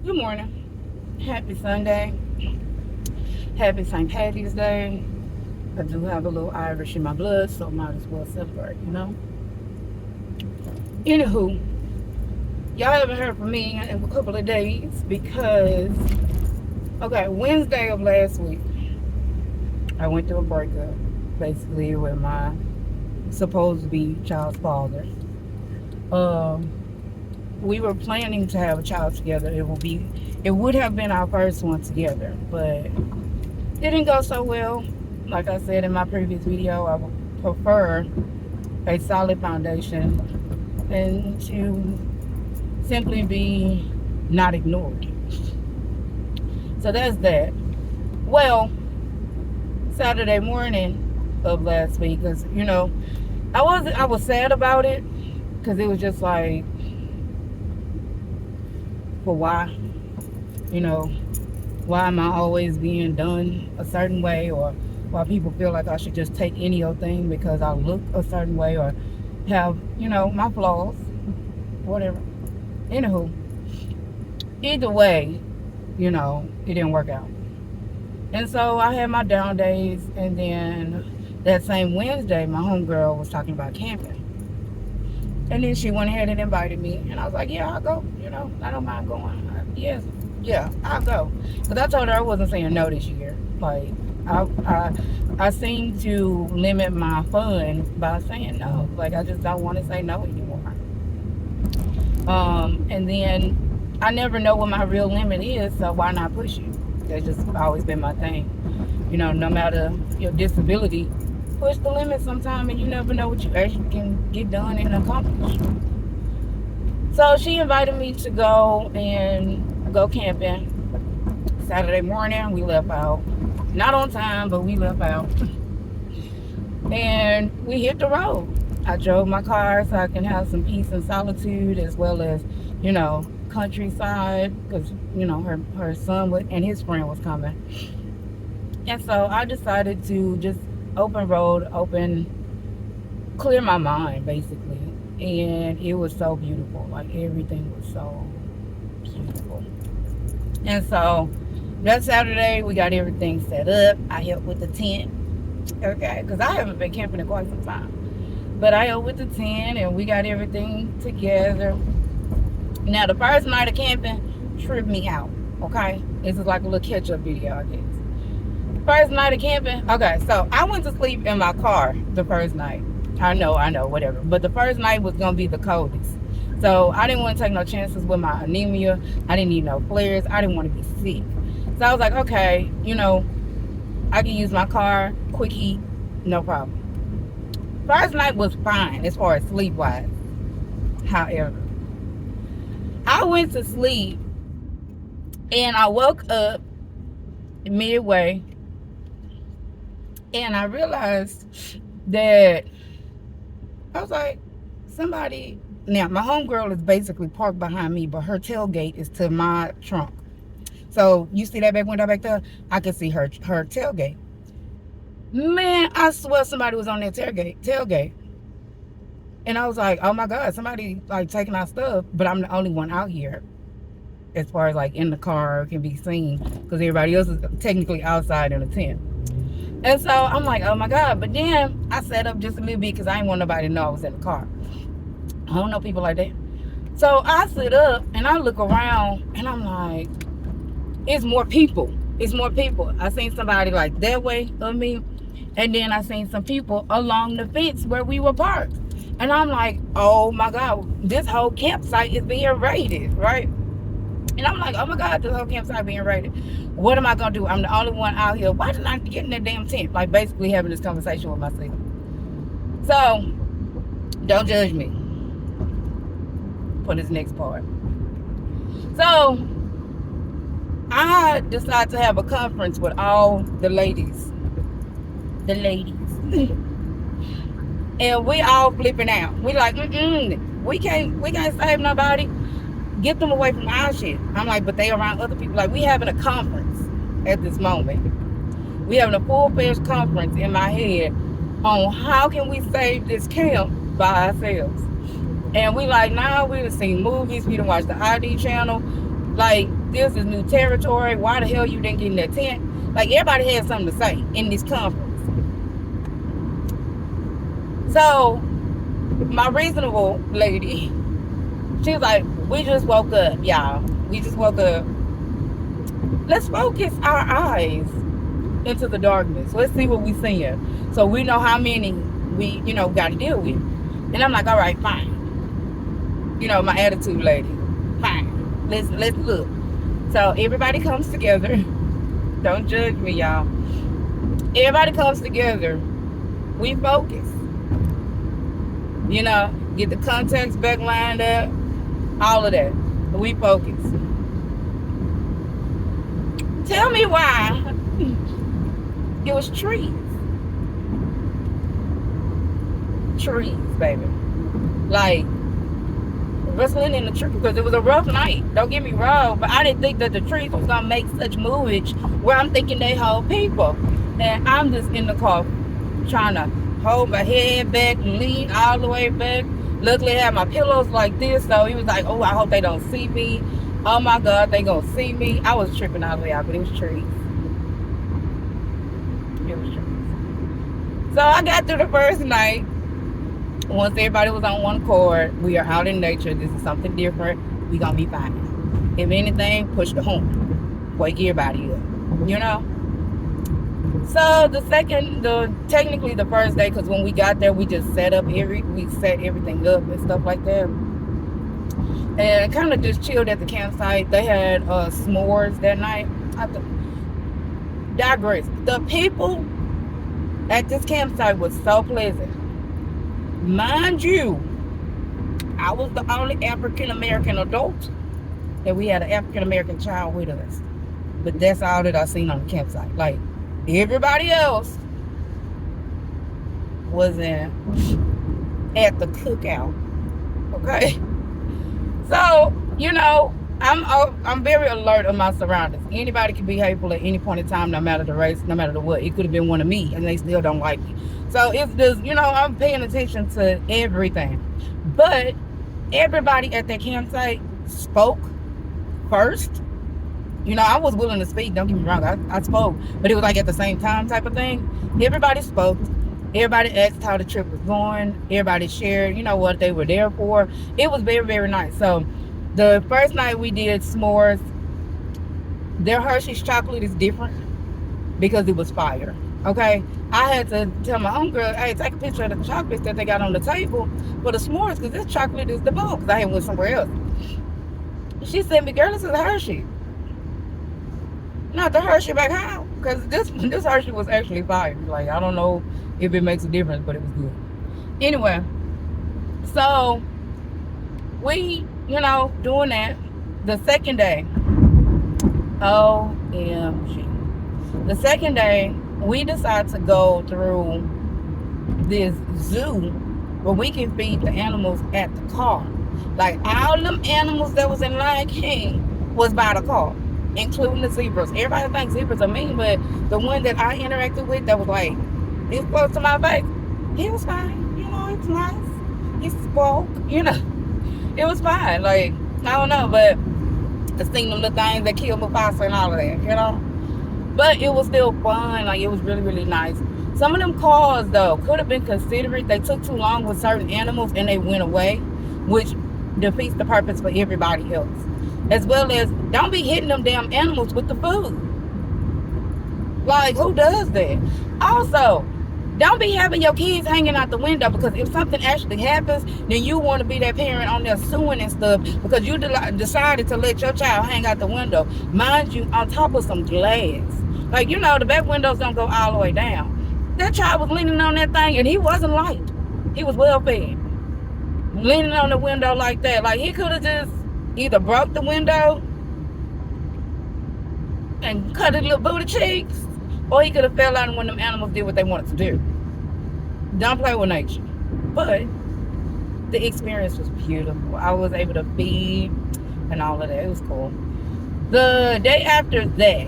Good morning. Happy Sunday. Happy St. Patty's Day. I do have a little Irish in my blood, so might as well celebrate. Anywho, y'all haven't heard from me in a couple of days because, okay, Wednesday of last week, I went through a breakup, basically, with my supposed to be child's father. Um, we were planning to have a child together. It would have been our first one together, but didn't go so well. Like I said in my previous video, I would prefer a solid foundation and to simply be not ignored. So that's that. Well, Saturday morning of last week, because I was sad about it because it was just like, for why? You know, why am I always being done a certain way, or why people feel like I should just take any old thing because I look a certain way or have, my flaws, whatever. Anywho, either way, it didn't work out. And so I had my down days, and then that same Wednesday, my homegirl was talking about camping. And then she went ahead and invited me, and I was like, yeah, I'll go. I don't mind going. Yes, yeah, I'll go. But I told her I wasn't saying no this year. Like, I seem to limit my fun by saying no. Like, I just don't want to say no anymore. And then I never know what my real limit is, so why not push it? That's just always been my thing. No matter your disability, push the limit sometime, and you never know what you actually can get done and accomplish. So she invited me to go camping. Saturday morning, we left out. Not on time, but we left out. And we hit the road. I drove my car so I can have some peace and solitude, as well as, countryside, because, her son and his friend was coming. And so I decided to just clear my mind, basically. And it was so beautiful. Like, everything was so beautiful. And so that Saturday, we got everything set up. I helped with the tent. Okay, because I haven't been camping in quite some time. But I helped with the tent, and we got everything together. Now, the first night of camping tripped me out. Okay? This is like a little catch-up video, I guess. First night of camping. Okay, so I went to sleep in my car the first night. I know, whatever. But the first night was going to be the coldest. So I didn't want to take no chances with my anemia. I didn't need no flares. I didn't want to be sick. So I was like, okay, I can use my car, quick heat, no problem. First night was fine as far as sleep-wise. However, I went to sleep, and I woke up midway, and I realized that I was like, somebody. Now, my homegirl is basically parked behind me, but her tailgate is to my trunk. So, you see that back window back there? I can see her tailgate. Man, I swear somebody was on that tailgate. And I was like, oh my God, somebody like taking our stuff, but I'm the only one out here as far as like in the car can be seen, because everybody else is technically outside in the tent. And so I'm like, oh my God. But then I sat up just a little bit because I didn't want nobody to know I was in the car. I don't know people like that. So I sit up and I look around, and I'm like, it's more people. It's more people. I seen somebody like that way of me, and then I seen some people along the fence where we were parked. And I'm like, oh my God, this whole campsite is being raided, right? And I'm like, oh my God, this whole campsite being raided. What am I going to do? I'm the only one out here. Why didn't I get in that damn tent? Like, basically having this conversation with myself. So, don't judge me for this next part. So, I decided to have a conference with all the ladies. The ladies. And we all flipping out. We like, we can't save nobody. Get them away from our shit. I'm like, but they around other people. Like, we having a conference at this moment. We having a full-fledged conference in my head on how can we save this camp by ourselves. And we like, nah, we done seen movies. We done watched the ID channel. Like, this is new territory. Why the hell you didn't get in that tent? Like, everybody had something to say in this conference. So, my reasonable lady, she was like, we just woke up, y'all. We just woke up. Let's focus our eyes into the darkness. Let's see what we seeing. So we know how many we, got to deal with. And I'm like, all right, fine. My attitude lady. Fine. Let's look. So everybody comes together. Don't judge me, y'all. Everybody comes together. We focus. Get the context back lined up. All of that. We focus. Tell me why it was trees. Trees, baby. Like, rustling in the tree, because it was a rough night. Don't get me wrong, but I didn't think that the trees was gonna make such movage where I'm thinking they hold people. And I'm just in the car trying to hold my head back and lean all the way back. Luckily I had my pillows like this, so he was like, oh, I hope they don't see me. Oh my God, they gonna see me. I was tripping all the way out, but it was trees. It was trees. So I got through the first night. Once everybody was on one accord, we are out in nature. This is something different. We gonna be fine. If anything, push the horn. Wake everybody up. So technically the first day, because when we got there, we just set everything up and stuff like that. And kind of just chilled at the campsite. They had s'mores that night. I digress. The people at this campsite was so pleasant. Mind you, I was the only African-American adult, and we had an African-American child with us. But that's all that I seen on the campsite. Like, everybody else was at the cookout. Okay? So, I'm very alert of my surroundings. Anybody can be hateful at any point in time, no matter the race, no matter the what. It could have been one of me, and they still don't like me. So it's just, I'm paying attention to everything. But everybody at that campsite spoke first. I was willing to speak, don't get me wrong. I spoke, but it was like at the same time type of thing. Everybody spoke. Everybody asked how the trip was going. Everybody shared, what they were there for. It was very, very nice. So the first night we did s'mores. Their Hershey's chocolate is different because it was fire. Okay? I had to tell my homegirl, hey, take a picture of the chocolates that they got on the table for the s'mores, because this chocolate is the bomb, because I had went somewhere else. She said, girl, this is Hershey. Not the Hershey back home, because this Hershey was actually fire. Like, I don't know if it makes a difference, but it was good. Anyway, so we, doing that. The second day, OMG. The second day, we decided to go through this zoo where we can feed the animals at the car. Like, all them animals that was in Lion King was by the car, including the zebras. Everybody thinks zebras are mean, but the one that I interacted with that was like this close to my face, he was fine. It was nice. He spoke, It was fine. Like, I don't know, but I seen them little things that killed Mufasa and all of that, But it was still fun. Like, it was really, really nice. Some of them cars, though, could have been considerate. They took too long with certain animals and they went away, which defeats the purpose for everybody else. As well as, don't be hitting them damn animals with the food. Like, who does that? Also, don't be having your kids hanging out the window, because if something actually happens, then you want to be that parent on there suing and stuff because you decided to let your child hang out the window. Mind you, on top of some glass. Like, the back windows don't go all the way down. That child was leaning on that thing, and he wasn't light. He was well fed. Leaning on the window like that. Like, he could have just either broke the window and cut his little booty cheeks, or he could have fell out and one of them animals did what they wanted to do. Don't play with nature. But the experience was beautiful. I was able to feed and all of that. It was cool. The day after that,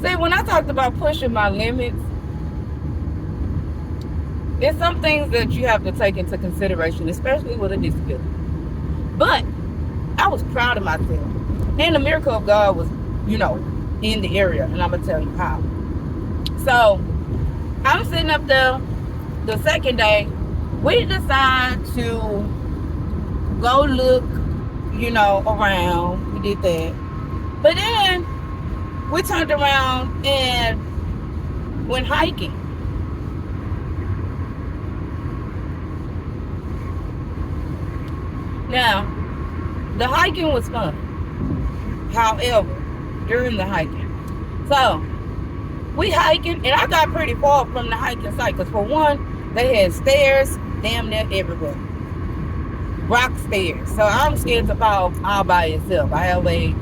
see, when I talked about pushing my limits, it's some things that you have to take into consideration, especially with a disability. But was proud of myself. And the miracle of God was, you know, in the area. And I'm going to tell you how. So, I'm sitting up there the second day. We decide to go look, you know, around. We did that. But then, we turned around and went hiking. Now, the hiking was fun. However, during the hiking. So, we hiking, and I got pretty far from the hiking site. Because for one, they had stairs damn near everywhere. Rock stairs. So, I'm scared to fall all by itself. I have a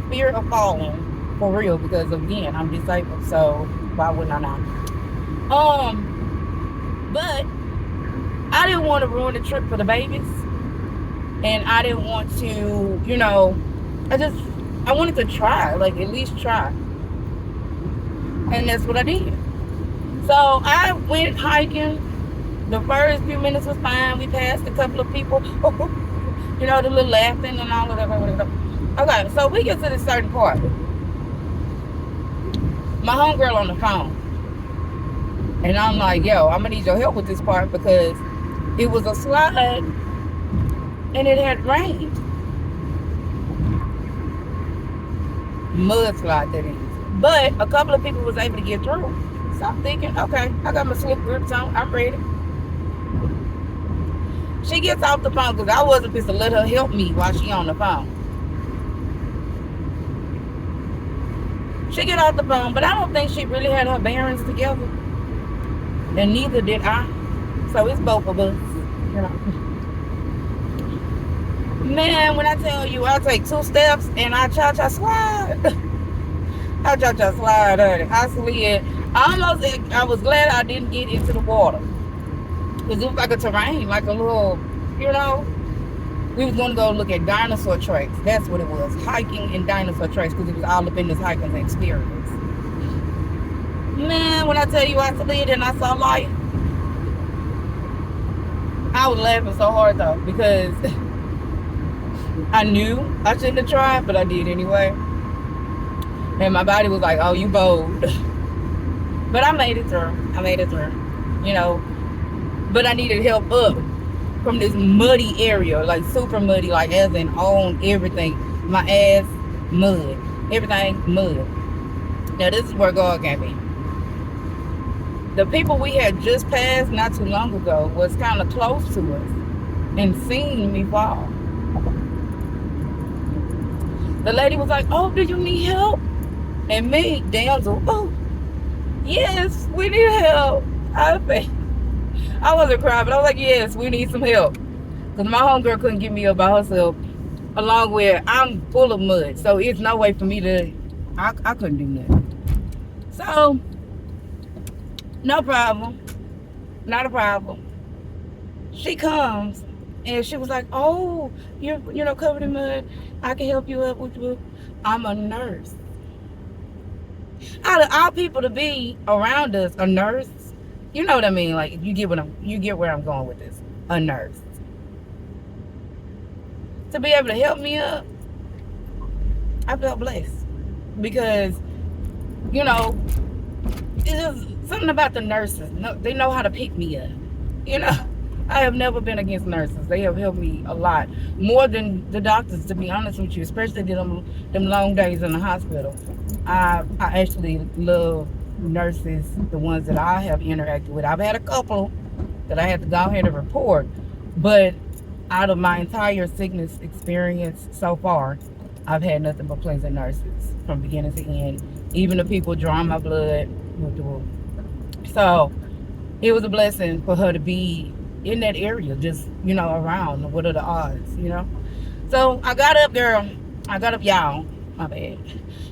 fear of falling. For real. Because, again, I'm disabled. So, why wouldn't I not? But, I didn't want to ruin the trip for the babies. And I didn't want to, you know, I wanted to try, like at least try. And that's what I did. So I went hiking. The first few minutes was fine. We passed a couple of people, you know, the little laughing and all of that. Okay, so we get to this certain part. My homegirl on the phone. And I'm like, yo, I'm going to need your help with this part because it was a slide. And it had rained. Mudslide, that is. But a couple of people was able to get through. So I'm thinking, okay, I got my slip grips on. I'm ready. She gets off the phone because I wasn't supposed to let her help me while she on the phone. She get off the phone, but I don't think she really had her bearings together. And neither did I. So it's both of us, you know. Man, when I tell you, I take 2 steps and I cha-cha slide. I cha-cha slide, honey. I slid. I was glad I didn't get into the water. Because it was like a terrain, like a little, you know. We was going to go look at dinosaur tracks. That's what it was. Hiking and dinosaur tracks because it was all up in this hiking experience. Man, when I tell you I slid and I saw life, I was laughing so hard though because I knew I shouldn't have tried, but I did anyway. And my body was like, oh, you bold. But I made it through. You know. But I needed help up from this muddy area, like super muddy, like as in on everything. My ass, mud. Everything, mud. Now this is where God got me. The people we had just passed not too long ago was kind of close to us and seen me fall. The lady was like, oh, do you need help? And me, damsel, oh, yes, we need help. I wasn't crying, but I was like, yes, we need some help. Because my homegirl couldn't get me up by herself, along with I'm full of mud. So it's no way for me to, I couldn't do nothing. So, no problem. Not a problem. She comes. And she was like, oh, you're covered in mud. I can help you up with you. I'm a nurse. Out of all people to be around us, a nurse, you know what I mean? Like you get where I'm going with this. A nurse. To be able to help me up, I felt blessed. Because, you know, it's just something about the nurses. They know how to pick me up. You know? I have never been against nurses. They have helped me a lot. More than the doctors, to be honest with you. Especially them long days in the hospital. I actually love nurses, the ones that I have interacted with. I've had a couple that I had to go ahead and report. But out of my entire sickness experience so far, I've had nothing but pleasant nurses from beginning to end. Even the people drawing my blood with the wound. So, it was a blessing for her to be in that area, just, you know, around. What are the odds, you know? So I got up, girl. I got up, y'all. My bad.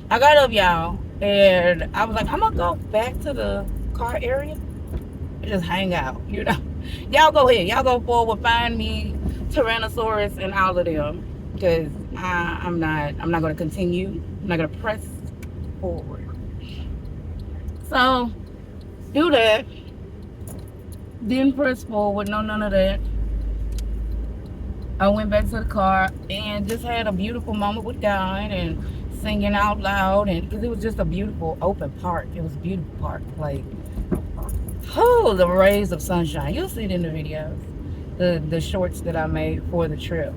I got up, y'all, and I was like, I'm gonna go back to the car area and just hang out, you know? Y'all go ahead. Y'all go forward. Find me Tyrannosaurus and all of them, because I'm not gonna continue. I'm not gonna press forward. So do that. Didn't press forward, no, none of that. I went back to the car and just had a beautiful moment with God and singing out loud, and because it was just a beautiful open park. It was a beautiful park. Like, oh, the rays of sunshine. You'll see it in the videos. The shorts that I made for the trip.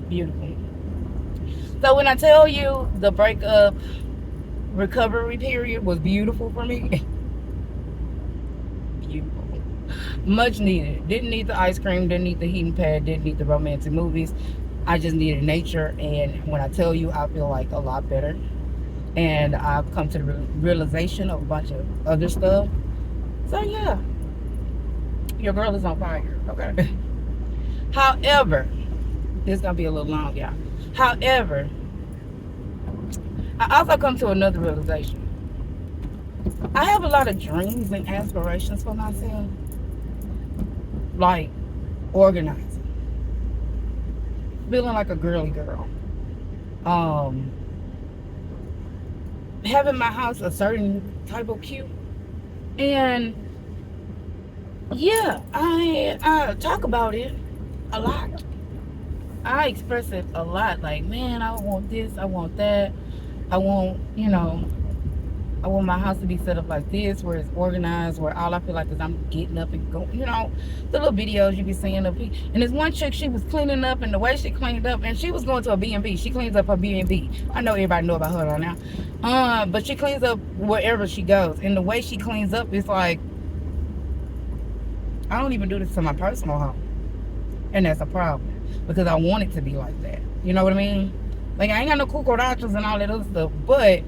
Beautiful. So when I tell you the breakup recovery period was beautiful for me, beautiful. Much needed. Didn't need the ice cream, didn't need the heating pad, didn't need the romantic movies. I just needed nature, and when I tell you, I feel like a lot better. And I've come to the realization of a bunch of other stuff. So yeah, your girl is on fire. Okay. However, this is gonna be a little long, y'all. However, I also come to another realization. I have a lot of dreams and aspirations for myself, like organizing, feeling like a girly girl, having my house a certain type of cute, and yeah, I talk about it a lot. I express it a lot. Like, man, I want this, I want that, I want, I want my house to be set up like this, where it's organized, where all I feel like is I'm getting up and going, the little videos you be seeing of people. And this one chick, she was cleaning up, and the way she cleaned up, and she was going to a B&B. She cleans up her B&B. I know everybody know about her right now. But she cleans up wherever she goes. And the way she cleans up is like, I don't even do this to my personal home. And that's a problem. Because I want it to be like that. You know what I mean? Like, I ain't got no cucarachas and all that other stuff, but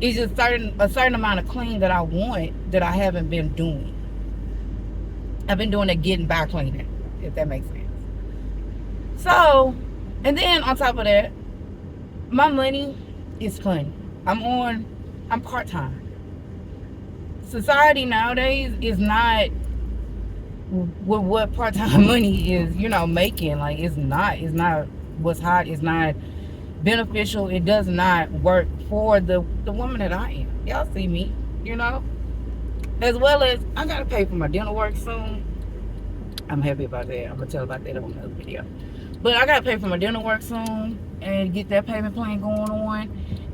it's just a certain amount of clean that I want that I haven't been doing. I've been doing a getting by cleaning, if that makes sense. So, and then on top of that, my money is plenty. I'm part-time. Society nowadays is not with what part-time money is, making. Like, it's not what's hot. It's not beneficial. It does not work for the woman that I am. Y'all see me, as well as I gotta pay for my dental work soon. I'm happy about that. I'm gonna tell about that on another video, but I gotta pay for my dental work soon and get that payment plan going on.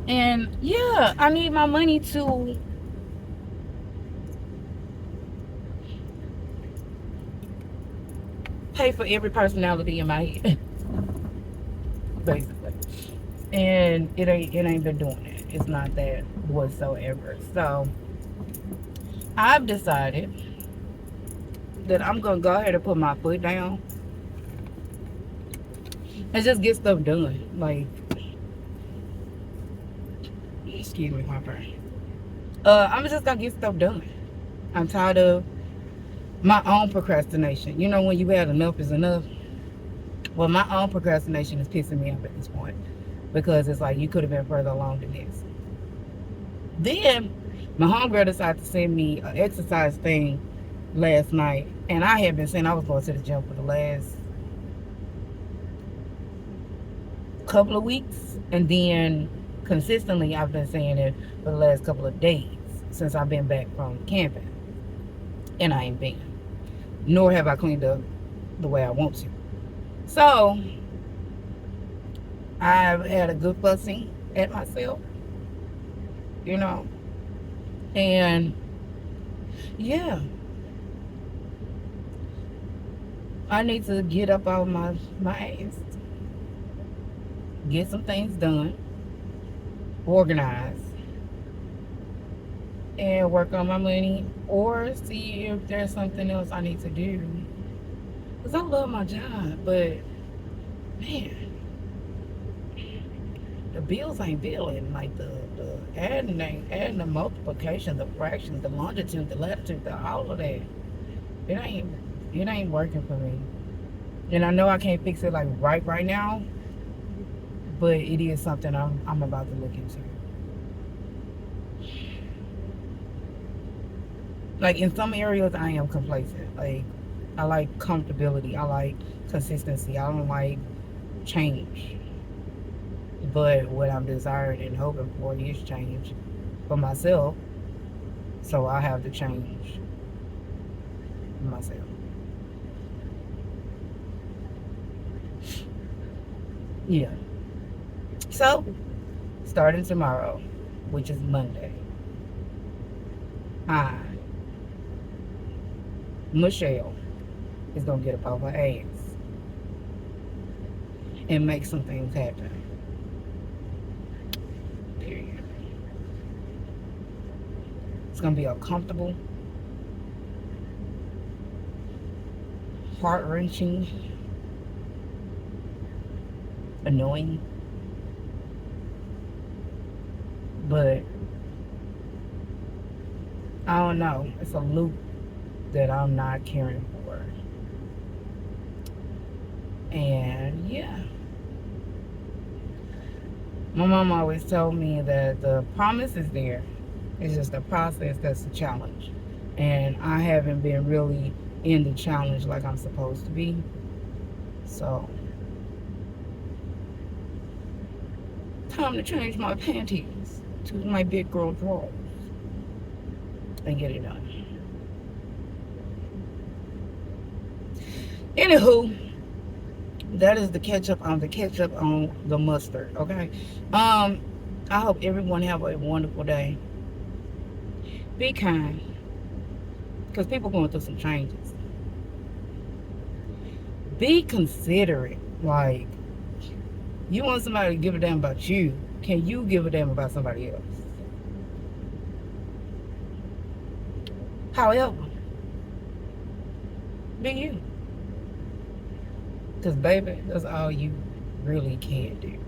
And yeah, I need my money to pay for every personality in my head, basically. And it ain't been doing it. It's not that whatsoever. So I've decided that I'm gonna go ahead and put my foot down and just get stuff done. Like, excuse me, my brain. I'm just gonna get stuff done. I'm tired of my own procrastination. When you had enough is enough. Well, my own procrastination is pissing me off at this point. Because it's like, you could have been further along than this. Then, my homegirl decided to send me an exercise thing last night. And I had been saying I was going to the gym for the last couple of weeks. And then, consistently, I've been saying it for the last couple of days. Since I've been back from camping. And I ain't been. Nor have I cleaned up the way I want to. So, I've had a good fussing at myself, and yeah, I need to get up out my ass, get some things done, organize, and work on my money, or see if there's something else I need to do, because I love my job, but man, the bills ain't billing. Like the adding the multiplication, the fractions, the longitude, the latitude, all of that. It ain't working for me. And I know I can't fix it like right now, but it is something I'm about to look into. Like, in some areas I am complacent. Like, I like comfortability. I like consistency. I don't like change. But what I'm desiring and hoping for is change for myself. So I have to change myself. Yeah. So, starting tomorrow, which is Monday, I, Michelle, is going to get up off her ass and make some things happen. Period. It's going to be uncomfortable, heart wrenching, annoying, but I don't know. It's a loop that I'm not caring for. And yeah, my mom always told me that the promise is there. It's just the process that's the challenge. And I haven't been really in the challenge like I'm supposed to be. So, time to change my panties to my big girl drawers and get it done. Anywho, that is the ketchup on the mustard. Okay. I hope everyone have a wonderful day. Be kind, because people going through some changes. Be considerate. Like, you want somebody to give a damn about you. Can you give a damn about somebody else? However, be you. Because, baby, that's all you really can do.